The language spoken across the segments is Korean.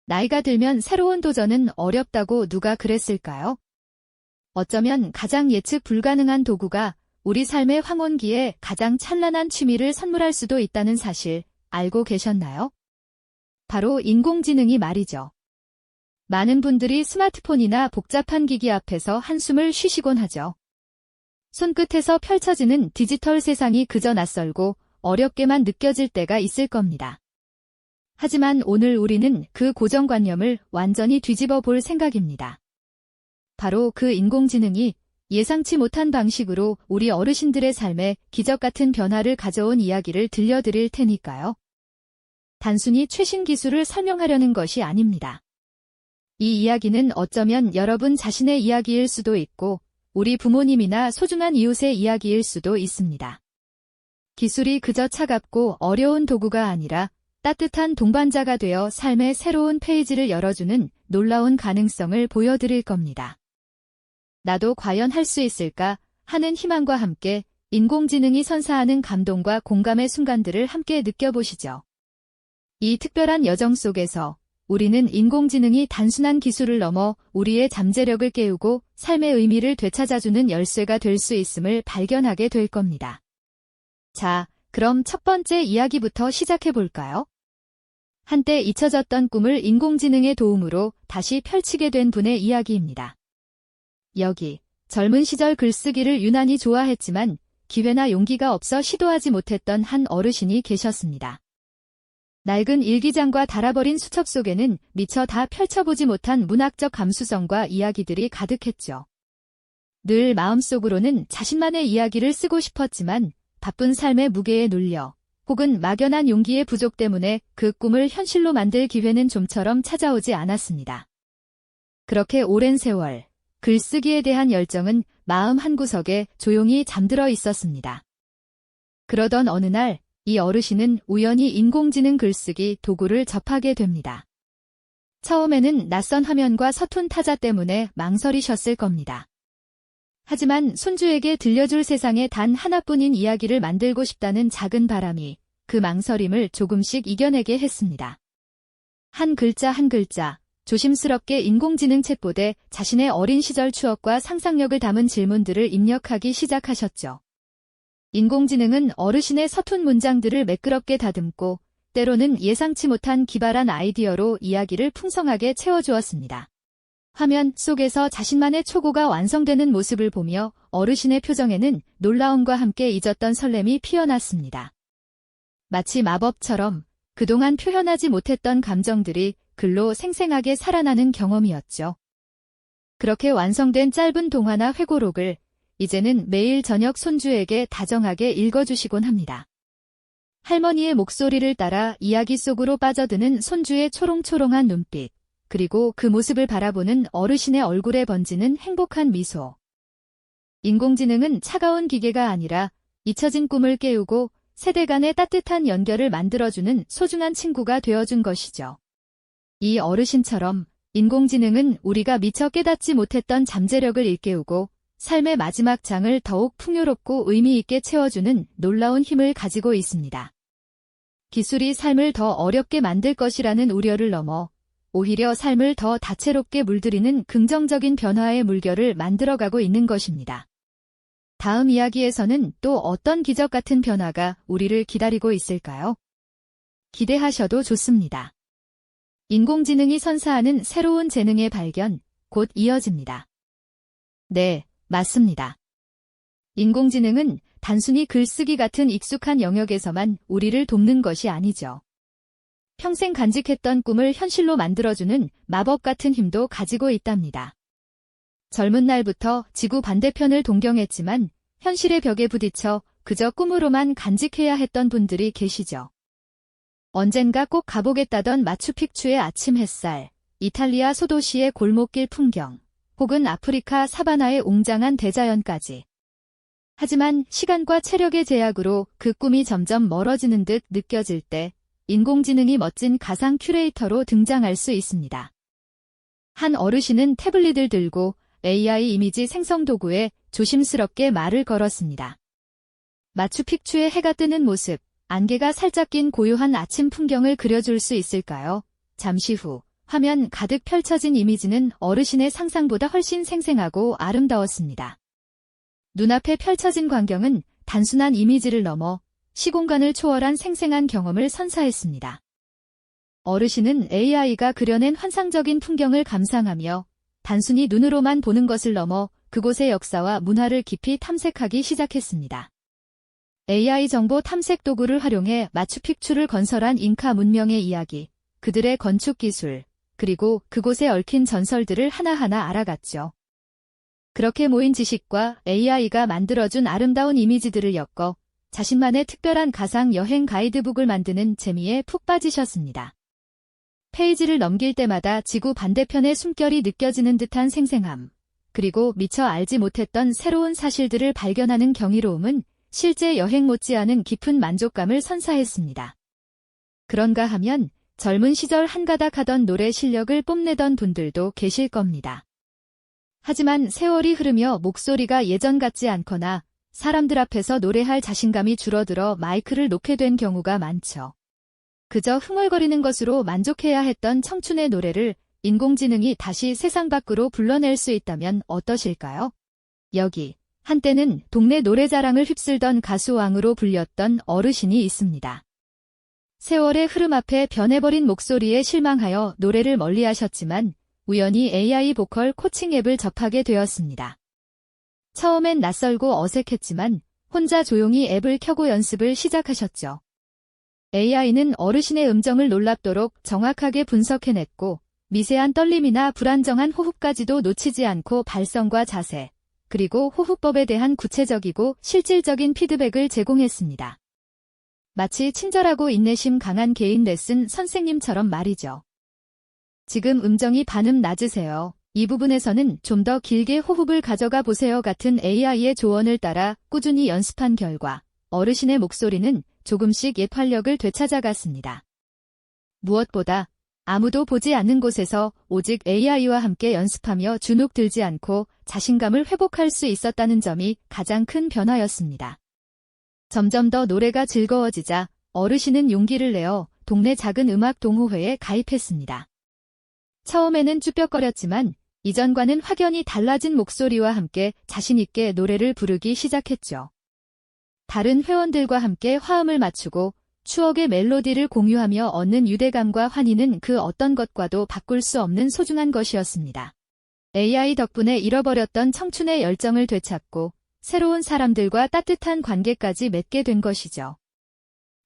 나이가 들면 새로운 도전은 어렵다고 누가 그랬을까요? 어쩌면 가장 예측 불가능한 도구가 우리 삶의 황혼기에 가장 찬란한 취미를 선물할 수도 있다는 사실 알고 계셨나요? 바로 인공지능이 말이죠. 많은 분들이 스마트폰이나 복잡한 기기 앞에서 한숨을 쉬시곤 하죠. 손끝에서 펼쳐지는 디지털 세상이 그저 낯설고 어렵게만 느껴질 때가 있을 겁니다. 하지만 오늘 우리는 그 고정관념을 완전히 뒤집어 볼 생각입니다. 바로 그 인공지능이 예상치 못한 방식으로 우리 어르신들의 삶에 기적 같은 변화를 가져온 이야기를 들려드릴 테니까요. 단순히 최신 기술을 설명하려는 것이 아닙니다. 이 이야기는 어쩌면 여러분 자신의 이야기일 수도 있고 우리 부모님이나 소중한 이웃의 이야기일 수도 있습니다. 기술이 그저 차갑고 어려운 도구가 아니라 따뜻한 동반자가 되어 삶의 새로운 페이지를 열어주는 놀라운 가능성을 보여드릴 겁니다. 나도 과연 할 수 있을까 하는 희망과 함께 인공지능이 선사하는 감동과 공감의 순간들을 함께 느껴보시죠. 이 특별한 여정 속에서 우리는 인공지능이 단순한 기술을 넘어 우리의 잠재력을 깨우고 삶의 의미를 되찾아주는 열쇠가 될 수 있음을 발견하게 될 겁니다. 자, 그럼 첫 번째 이야기부터 시작해볼까요? 한때 잊혀졌던 꿈을 인공지능의 도움으로 다시 펼치게 된 분의 이야기입니다. 여기, 젊은 시절 글쓰기를 유난히 좋아했지만 기회나 용기가 없어 시도하지 못했던 한 어르신이 계셨습니다. 낡은 일기장과 닳아버린 수첩 속에는 미처 다 펼쳐보지 못한 문학적 감수성과 이야기들이 가득했죠. 늘 마음속으로는 자신만의 이야기를 쓰고 싶었지만 바쁜 삶의 무게에 눌려 혹은 막연한 용기의 부족 때문에 그 꿈을 현실로 만들 기회는 좀처럼 찾아오지 않았습니다. 그렇게 오랜 세월, 글쓰기에 대한 열정은 마음 한구석에 조용히 잠들어 있었습니다. 그러던 어느 날, 이 어르신은 우연히 인공지능 글쓰기 도구를 접하게 됩니다. 처음에는 낯선 화면과 서툰 타자 때문에 망설이셨을 겁니다. 하지만 손주에게 들려줄 세상에 단 하나뿐인 이야기를 만들고 싶다는 작은 바람이 그 망설임을 조금씩 이겨내게 했습니다. 한 글자 한 글자, 조심스럽게 인공지능 챗봇에 자신의 어린 시절 추억과 상상력을 담은 질문들을 입력하기 시작하셨죠. 인공지능은 어르신의 서툰 문장들을 매끄럽게 다듬고 때로는 예상치 못한 기발한 아이디어로 이야기를 풍성하게 채워주었습니다. 화면 속에서 자신만의 초고가 완성되는 모습을 보며 어르신의 표정에는 놀라움과 함께 잊었던 설렘이 피어났습니다. 마치 마법처럼 그동안 표현하지 못했던 감정들이 글로 생생하게 살아나는 경험이었죠. 그렇게 완성된 짧은 동화나 회고록을 이제는 매일 저녁 손주에게 다정하게 읽어주시곤 합니다. 할머니의 목소리를 따라 이야기 속으로 빠져드는 손주의 초롱초롱한 눈빛, 그리고 그 모습을 바라보는 어르신의 얼굴에 번지는 행복한 미소. 인공지능은 차가운 기계가 아니라 잊혀진 꿈을 깨우고 세대 간의 따뜻한 연결을 만들어주는 소중한 친구가 되어준 것이죠. 이 어르신처럼 인공지능은 우리가 미처 깨닫지 못했던 잠재력을 일깨우고 삶의 마지막 장을 더욱 풍요롭고 의미 있게 채워주는 놀라운 힘을 가지고 있습니다. 기술이 삶을 더 어렵게 만들 것이라는 우려를 넘어 오히려 삶을 더 다채롭게 물들이는 긍정적인 변화의 물결을 만들어가고 있는 것입니다. 다음 이야기에서는 또 어떤 기적 같은 변화가 우리를 기다리고 있을까요? 기대하셔도 좋습니다. 인공지능이 선사하는 새로운 재능의 발견, 곧 이어집니다. 네, 맞습니다. 인공지능은 단순히 글쓰기 같은 익숙한 영역에서만 우리를 돕는 것이 아니죠. 평생 간직했던 꿈을 현실로 만들어주는 마법 같은 힘도 가지고 있답니다. 젊은 날부터 지구 반대편을 동경했지만 현실의 벽에 부딪혀 그저 꿈으로만 간직해야 했던 분들이 계시죠. 언젠가 꼭 가보겠다던 마추픽추의 아침 햇살, 이탈리아 소도시의 골목길 풍경, 혹은 아프리카 사바나의 웅장한 대자연까지. 하지만 시간과 체력의 제약으로 그 꿈이 점점 멀어지는 듯 느껴질 때 인공지능이 멋진 가상 큐레이터로 등장할 수 있습니다. 한 어르신은 태블릿을 들고 AI 이미지 생성 도구에 조심스럽게 말을 걸었습니다. 마추픽추의 해가 뜨는 모습, 안개가 살짝 낀 고요한 아침 풍경을 그려줄 수 있을까요? 잠시 후 화면 가득 펼쳐진 이미지는 어르신의 상상보다 훨씬 생생하고 아름다웠습니다. 눈앞에 펼쳐진 광경은 단순한 이미지를 넘어 시공간을 초월한 생생한 경험을 선사했습니다. 어르신은 AI가 그려낸 환상적인 풍경을 감상하며 단순히 눈으로만 보는 것을 넘어 그곳의 역사와 문화를 깊이 탐색하기 시작했습니다. AI 정보 탐색 도구를 활용해 마추픽추를 건설한 잉카 문명의 이야기, 그들의 건축 기술, 그리고 그곳에 얽힌 전설들을 하나하나 알아갔죠. 그렇게 모인 지식과 AI가 만들어준 아름다운 이미지들을 엮어 자신만의 특별한 가상 여행 가이드북을 만드는 재미에 푹 빠지셨습니다. 페이지를 넘길 때마다 지구 반대편의 숨결이 느껴지는 듯한 생생함, 그리고 미처 알지 못했던 새로운 사실들을 발견하는 경이로움은 실제 여행 못지않은 깊은 만족감을 선사했습니다. 그런가 하면 젊은 시절 한가닥 하던 노래 실력을 뽐내던 분들도 계실 겁니다. 하지만 세월이 흐르며 목소리가 예전 같지 않거나 사람들 앞에서 노래할 자신감이 줄어들어 마이크를 놓게 된 경우가 많죠. 그저 흥얼거리는 것으로 만족해야 했던 청춘의 노래를 인공지능이 다시 세상 밖으로 불러낼 수 있다면 어떠실까요? 여기 한때는 동네 노래자랑을 휩쓸던 가수왕으로 불렸던 어르신이 있습니다. 세월의 흐름 앞에 변해버린 목소리에 실망하여 노래를 멀리하셨지만 우연히 AI 보컬 코칭 앱을 접하게 되었습니다. 처음엔 낯설고 어색했지만 혼자 조용히 앱을 켜고 연습을 시작하셨죠. AI는 어르신의 음정을 놀랍도록 정확하게 분석해냈고 미세한 떨림이나 불안정한 호흡까지도 놓치지 않고 발성과 자세, 그리고 호흡법에 대한 구체적이고 실질적인 피드백을 제공했습니다. 마치 친절하고 인내심 강한 개인 레슨 선생님처럼 말이죠. 지금 음정이 반음 낮으세요. 이 부분에서는 좀 더 길게 호흡을 가져가 보세요 같은 AI의 조언을 따라 꾸준히 연습한 결과 어르신의 목소리는 조금씩 옛 활력을 되찾아갔습니다. 무엇보다 아무도 보지 않는 곳에서 오직 AI와 함께 연습하며 주눅 들지 않고 자신감을 회복할 수 있었다는 점이 가장 큰 변화였습니다. 점점 더 노래가 즐거워지자 어르신은 용기를 내어 동네 작은 음악 동호회에 가입했습니다. 처음에는 쭈뼛거렸지만 이전과는 확연히 달라진 목소리와 함께 자신있게 노래를 부르기 시작했죠. 다른 회원들과 함께 화음을 맞추고 추억의 멜로디를 공유하며 얻는 유대감과 환희는 그 어떤 것과도 바꿀 수 없는 소중한 것이었습니다. AI 덕분에 잃어버렸던 청춘의 열정을 되찾고 새로운 사람들과 따뜻한 관계까지 맺게 된 것이죠.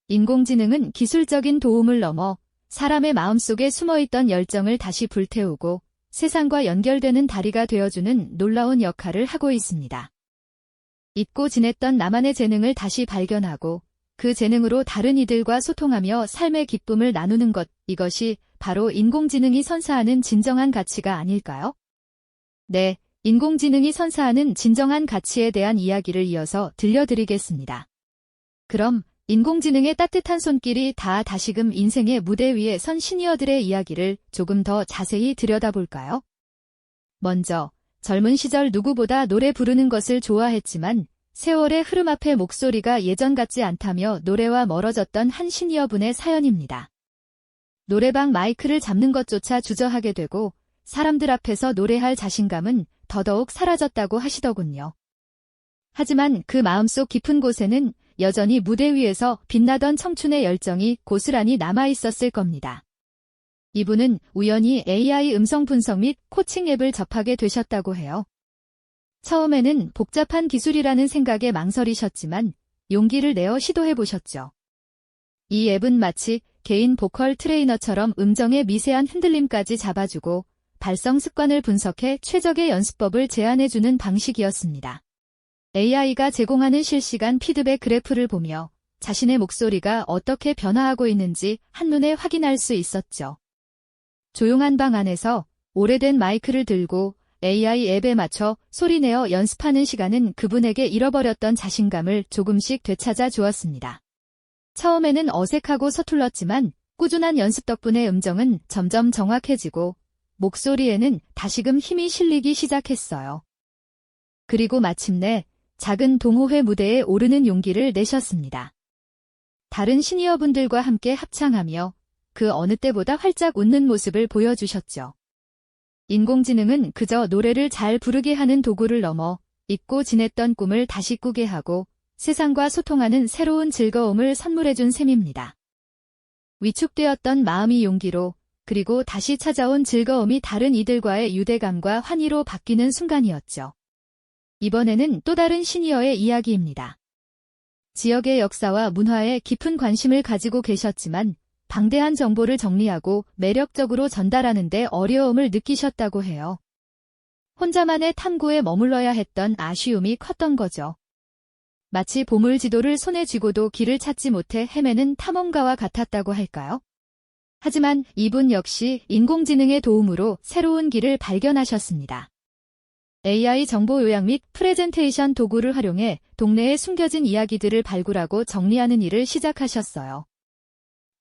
인공지능은 기술적인 도움을 넘어 사람의 마음속에 숨어있던 열정을 다시 불태우고 세상과 연결되는 다리가 되어주는 놀라운 역할을 하고 있습니다. 잊고 지냈던 나만의 재능을 다시 발견하고 그 재능으로 다른 이들과 소통하며 삶의 기쁨을 나누는 것, 이것이 바로 인공지능이 선사하는 진정한 가치가 아닐까요? 네, 인공지능이 선사하는 진정한 가치에 대한 이야기를 이어서 들려드리겠습니다. 그럼 인공지능의 따뜻한 손길이 다시금 인생의 무대 위에 선 시니어들의 이야기를 조금 더 자세히 들여다볼까요? 먼저 젊은 시절 누구보다 노래 부르는 것을 좋아했지만 세월의 흐름 앞에 목소리가 예전 같지 않다며 노래와 멀어졌던 한 시니어분의 사연입니다. 노래방 마이크를 잡는 것조차 주저하게 되고 사람들 앞에서 노래할 자신감은 더더욱 사라졌다고 하시더군요. 하지만 그 마음속 깊은 곳에는 여전히 무대 위에서 빛나던 청춘의 열정이 고스란히 남아있었을 겁니다. 이분은 우연히 AI 음성 분석 및 코칭 앱을 접하게 되셨다고 해요. 처음에는 복잡한 기술이라는 생각에 망설이셨지만 용기를 내어 시도해보셨죠. 이 앱은 마치 개인 보컬 트레이너처럼 음정의 미세한 흔들림까지 잡아주고 발성 습관을 분석해 최적의 연습법을 제안해주는 방식이었습니다. AI가 제공하는 실시간 피드백 그래프를 보며 자신의 목소리가 어떻게 변화하고 있는지 한눈에 확인할 수 있었죠. 조용한 방 안에서 오래된 마이크를 들고 AI 앱에 맞춰 소리내어 연습하는 시간은 그분에게 잃어버렸던 자신감을 조금씩 되찾아 주었습니다. 처음에는 어색하고 서툴렀지만 꾸준한 연습 덕분에 음정은 점점 정확해지고 목소리에는 다시금 힘이 실리기 시작했어요. 그리고 마침내 작은 동호회 무대에 오르는 용기를 내셨습니다. 다른 시니어분들과 함께 합창하며 그 어느 때보다 활짝 웃는 모습을 보여주셨죠. 인공지능은 그저 노래를 잘 부르게 하는 도구를 넘어 잊고 지냈던 꿈을 다시 꾸게 하고 세상과 소통하는 새로운 즐거움을 선물해준 셈입니다. 위축되었던 마음이 용기로, 그리고 다시 찾아온 즐거움이 다른 이들과의 유대감과 환희로 바뀌는 순간이었죠. 이번에는 또 다른 시니어의 이야기입니다. 지역의 역사와 문화에 깊은 관심을 가지고 계셨지만 방대한 정보를 정리하고 매력적으로 전달하는 데 어려움을 느끼셨다고 해요. 혼자만의 탐구에 머물러야 했던 아쉬움이 컸던 거죠. 마치 보물 지도를 손에 쥐고도 길을 찾지 못해 헤매는 탐험가와 같았다고 할까요? 하지만 이분 역시 인공지능의 도움으로 새로운 길을 발견하셨습니다. AI 정보 요약 및 프레젠테이션 도구를 활용해 동네에 숨겨진 이야기들을 발굴하고 정리하는 일을 시작하셨어요.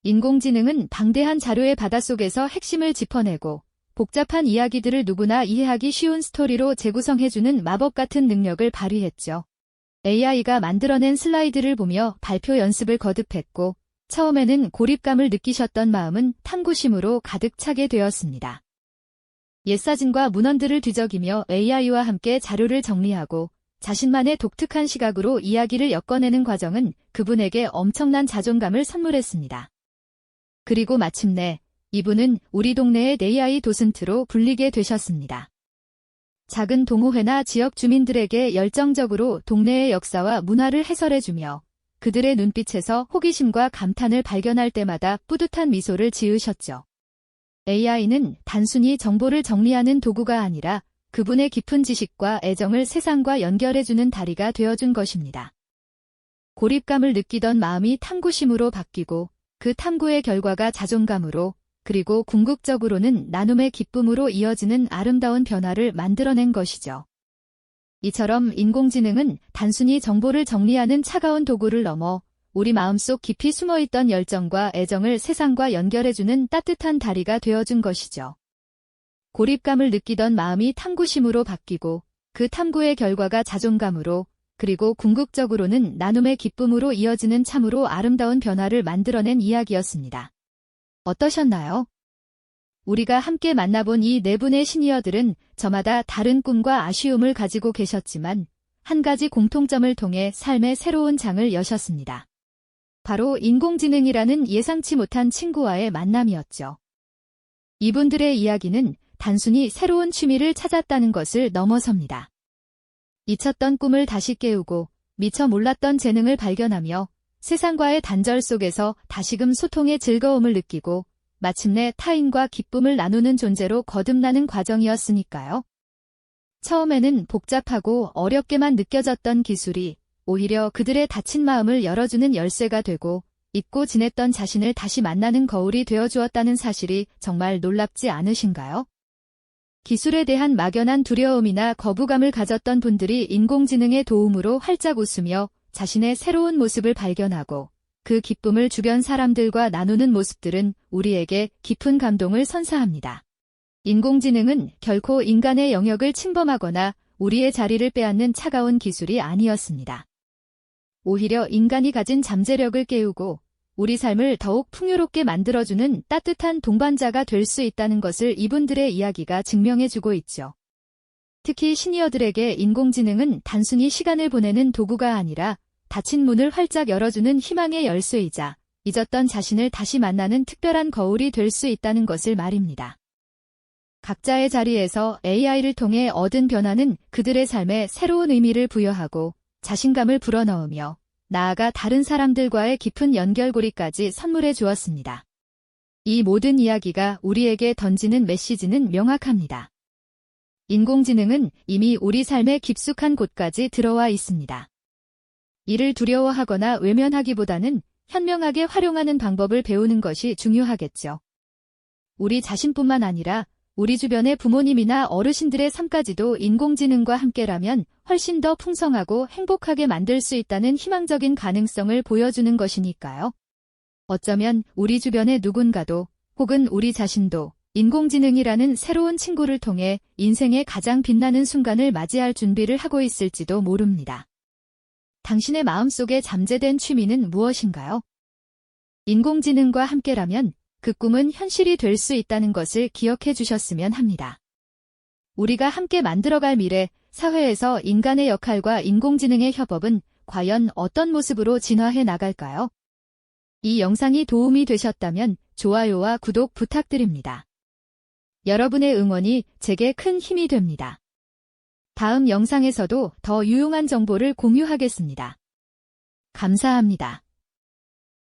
인공지능은 방대한 자료의 바닷속에서 핵심을 짚어내고 복잡한 이야기들을 누구나 이해하기 쉬운 스토리로 재구성해주는 마법 같은 능력을 발휘했죠. AI가 만들어낸 슬라이드를 보며 발표 연습을 거듭했고 처음에는 고립감을 느끼셨던 마음은 탐구심으로 가득 차게 되었습니다. 옛사진과 문헌들을 뒤적이며 AI와 함께 자료를 정리하고 자신만의 독특한 시각으로 이야기를 엮어내는 과정은 그분에게 엄청난 자존감을 선물했습니다. 그리고 마침내 이분은 우리 동네의 AI 도슨트로 불리게 되셨습니다. 작은 동호회나 지역 주민들에게 열정적으로 동네의 역사와 문화를 해설해주며 그들의 눈빛에서 호기심과 감탄을 발견할 때마다 뿌듯한 미소를 지으셨죠. AI는 단순히 정보를 정리하는 도구가 아니라 그분의 깊은 지식과 애정을 세상과 연결해주는 다리가 되어준 것입니다. 고립감을 느끼던 마음이 탐구심으로 바뀌고 그 탐구의 결과가 자존감으로, 그리고 궁극적으로는 나눔의 기쁨으로 이어지는 아름다운 변화를 만들어낸 것이죠. 이처럼 인공지능은 단순히 정보를 정리하는 차가운 도구를 넘어 우리 마음속 깊이 숨어있던 열정과 애정을 세상과 연결해주는 따뜻한 다리가 되어준 것이죠. 고립감을 느끼던 마음이 탐구심으로 바뀌고 그 탐구의 결과가 자존감으로, 그리고 궁극적으로는 나눔의 기쁨으로 이어지는 참으로 아름다운 변화를 만들어낸 이야기였습니다. 어떠셨나요? 우리가 함께 만나본 이 네 분의 시니어들은 저마다 다른 꿈과 아쉬움을 가지고 계셨지만 한 가지 공통점을 통해 삶의 새로운 장을 여셨습니다. 바로 인공지능이라는 예상치 못한 친구와의 만남이었죠. 이분들의 이야기는 단순히 새로운 취미를 찾았다는 것을 넘어섭니다. 잊혔던 꿈을 다시 깨우고 미처 몰랐던 재능을 발견하며 세상과의 단절 속에서 다시금 소통의 즐거움을 느끼고 마침내 타인과 기쁨을 나누는 존재로 거듭나는 과정이었으니까요. 처음에는 복잡하고 어렵게만 느껴졌던 기술이 오히려 그들의 닫힌 마음을 열어주는 열쇠가 되고 잊고 지냈던 자신을 다시 만나는 거울이 되어주었다는 사실이 정말 놀랍지 않으신가요? 기술에 대한 막연한 두려움이나 거부감을 가졌던 분들이 인공지능의 도움으로 활짝 웃으며 자신의 새로운 모습을 발견하고 그 기쁨을 주변 사람들과 나누는 모습들은 우리에게 깊은 감동을 선사합니다. 인공지능은 결코 인간의 영역을 침범하거나 우리의 자리를 빼앗는 차가운 기술이 아니었습니다. 오히려 인간이 가진 잠재력을 깨우고 우리 삶을 더욱 풍요롭게 만들어주는 따뜻한 동반자가 될 수 있다는 것을 이분들의 이야기가 증명해주고 있죠. 특히 시니어들에게 인공지능은 단순히 시간을 보내는 도구가 아니라 닫힌 문을 활짝 열어주는 희망의 열쇠이자 잊었던 자신을 다시 만나는 특별한 거울이 될 수 있다는 것을 말입니다. 각자의 자리에서 AI를 통해 얻은 변화는 그들의 삶에 새로운 의미를 부여하고 자신감을 불어넣으며 나아가 다른 사람들과의 깊은 연결고리까지 선물해 주었습니다. 이 모든 이야기가 우리에게 던지는 메시지는 명확합니다. 인공지능은 이미 우리 삶의 깊숙한 곳까지 들어와 있습니다. 이를 두려워하거나 외면하기보다는 현명하게 활용하는 방법을 배우는 것이 중요하겠죠. 우리 자신뿐만 아니라 우리 주변의 부모님이나 어르신들의 삶까지도 인공지능과 함께라면 훨씬 더 풍성하고 행복하게 만들 수 있다는 희망적인 가능성을 보여주는 것이니까요. 어쩌면 우리 주변의 누군가도 혹은 우리 자신도 인공지능이라는 새로운 친구를 통해 인생의 가장 빛나는 순간을 맞이할 준비를 하고 있을지도 모릅니다. 당신의 마음속에 잠재된 취미는 무엇인가요? 인공지능과 함께라면 그 꿈은 현실이 될 수 있다는 것을 기억해 주셨으면 합니다. 우리가 함께 만들어갈 미래, 사회에서 인간의 역할과 인공지능의 협업은 과연 어떤 모습으로 진화해 나갈까요? 이 영상이 도움이 되셨다면 좋아요와 구독 부탁드립니다. 여러분의 응원이 제게 큰 힘이 됩니다. 다음 영상에서도 더 유용한 정보를 공유하겠습니다. 감사합니다.